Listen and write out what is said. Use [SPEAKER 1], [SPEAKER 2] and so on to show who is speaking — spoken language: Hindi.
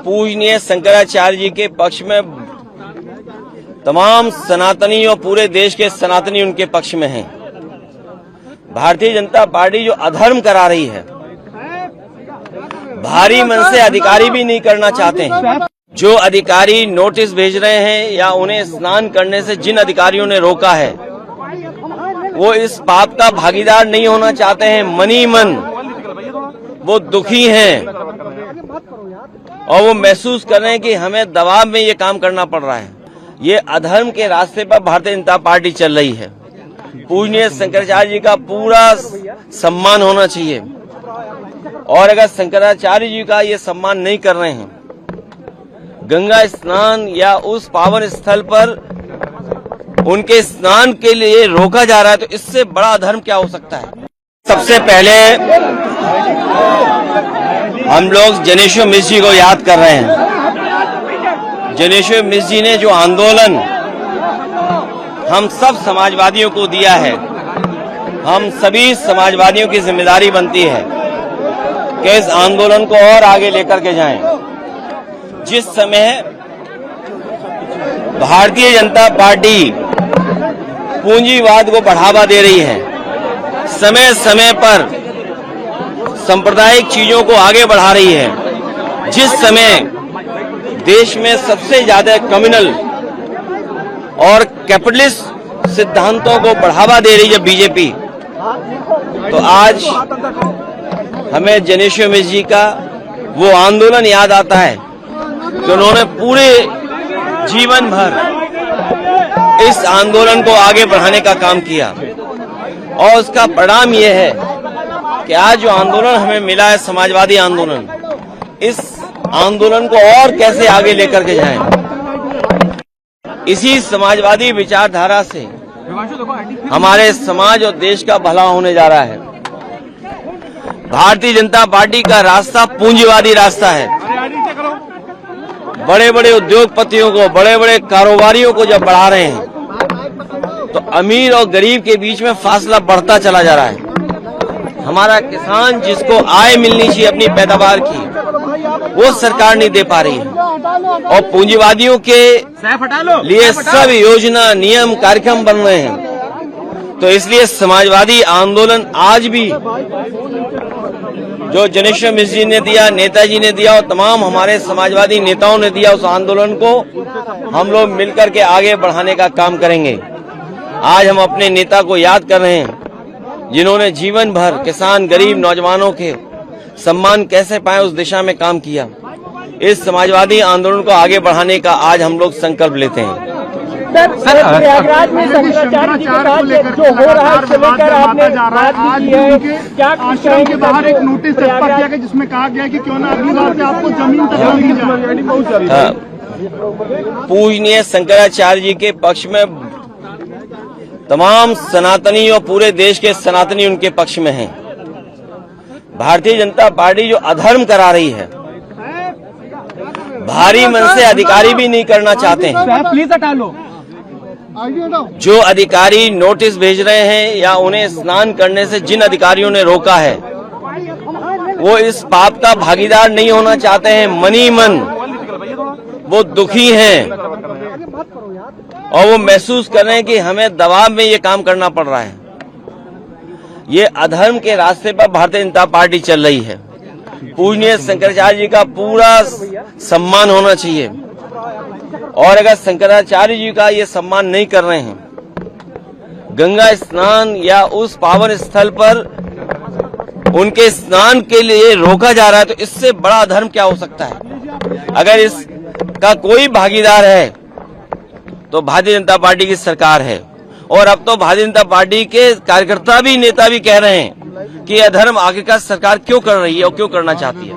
[SPEAKER 1] पूजनीय शंकराचार्य जी के पक्ष में तमाम सनातनी और पूरे देश के सनातनी उनके पक्ष में हैं। भारतीय जनता पार्टी जो अधर्म करा रही है, भारी मन से अधिकारी भी नहीं करना चाहते हैं। जो अधिकारी नोटिस भेज रहे हैं या उन्हें स्नान करने से जिन अधिकारियों ने रोका है, वो इस पाप का भागीदार नहीं होना चाहते हैं। मनी मन वो दुखी हैं और वो महसूस कर रहे हैं कि हमें दबाव में ये काम करना पड़ रहा है। ये अधर्म के रास्ते पर भारतीय जनता पार्टी चल रही है। पूजनीय शंकराचार्य जी का पूरा सम्मान होना चाहिए और अगर शंकराचार्य जी का ये सम्मान नहीं कर रहे हैं, गंगा स्नान या उस पावन स्थल पर उनके स्नान के लिए रोका जा रहा है, तो इससे बड़ा अधर्म क्या हो सकता है। सबसे पहले हम लोग जनेश्वर मिश्र जी को याद कर रहे हैं। जनेश्वर मिश्र जी ने जो आंदोलन हम सब समाजवादियों को दिया है, हम सभी समाजवादियों की जिम्मेदारी बनती है कि इस आंदोलन को और आगे लेकर के जाएं। जिस समय भारतीय जनता पार्टी पूंजीवाद को बढ़ावा दे रही है, समय समय पर सांप्रदायिक चीजों को आगे बढ़ा रही है, जिस समय देश में सबसे ज्यादा कम्युनल और कैपिटलिस्ट सिद्धांतों को बढ़ावा दे रही है बीजेपी, तो आज हमें जनेश्वर मिश्र जी का वो आंदोलन याद आता है कि उन्होंने पूरे जीवन भर इस आंदोलन को आगे बढ़ाने का काम किया और उसका परिणाम यह है कि आज जो आंदोलन हमें मिला है, समाजवादी आंदोलन, इस आंदोलन को और कैसे आगे लेकर के जाएं। इसी समाजवादी विचारधारा से हमारे समाज और देश का भला होने जा रहा है। भारतीय जनता पार्टी का रास्ता पूंजीवादी रास्ता है। बड़े बड़े उद्योगपतियों को, बड़े बड़े कारोबारियों को जब बढ़ा रहे हैं, तो अमीर और गरीब के बीच में फासला बढ़ता चला जा रहा है। हमारा किसान जिसको आय मिलनी चाहिए अपनी पैदावार की, वो सरकार नहीं दे पा रही है और पूंजीवादियों के लिए सब योजना, नियम, कार्यक्रम बन रहे हैं। तो इसलिए समाजवादी आंदोलन आज भी जो जनेश्वर मिश्र जी ने दिया, नेताजी ने दिया और तमाम हमारे समाजवादी नेताओं ने दिया, उस आंदोलन को हम लोग मिलकर के आगे बढ़ाने का काम करेंगे। आज हम अपने नेता को याद कर रहे हैं जिन्होंने जीवन भर किसान, गरीब, नौजवानों के सम्मान कैसे पाए उस दिशा में काम किया। इस समाजवादी आंदोलन को आगे बढ़ाने का आज हम लोग संकल्प लेते हैं।
[SPEAKER 2] सर, प्रयागराज में शंकराचार्य जी के साथ जो हो रहा है, उसको लेकर आपने बात की है। क्या आश्रम के बाहर एक नोटिस छपा गया है जिसमें कहा गया है कि क्यों ना अगली बार से आपको जमीन तक जाए।
[SPEAKER 1] पूजनीय शंकराचार्य जी के पक्ष में तमाम सनातनी और पूरे देश के सनातनी उनके पक्ष में हैं। भारतीय जनता पार्टी जो अधर्म करा रही है, भारी मन से अधिकारी भी नहीं करना चाहते हैं।
[SPEAKER 2] प्लीज हटा लो।
[SPEAKER 1] जो अधिकारी नोटिस भेज रहे हैं या उन्हें स्नान करने से जिन अधिकारियों ने रोका है, वो इस पाप का भागीदार नहीं होना चाहते हैं। मनी मन वो दुखी हैं और वो महसूस कर रहे हैं कि हमें दबाव में ये काम करना पड़ रहा है। ये अधर्म के रास्ते पर भारतीय जनता पार्टी चल रही है। पूजनीय शंकराचार्य जी का पूरा सम्मान होना चाहिए और अगर शंकराचार्य जी का ये सम्मान नहीं कर रहे हैं, गंगा स्नान या उस पावन स्थल पर उनके स्नान के लिए रोका जा रहा है, तो इससे बड़ा अधर्म क्या हो सकता है। अगर इसका कोई भागीदार है तो भारतीय जनता पार्टी की सरकार है और अब तो भारतीय जनता पार्टी के कार्यकर्ता भी, नेता भी कह रहे हैं कि यह धर्म आखिरकार सरकार क्यों कर रही है और क्यों करना चाहती है।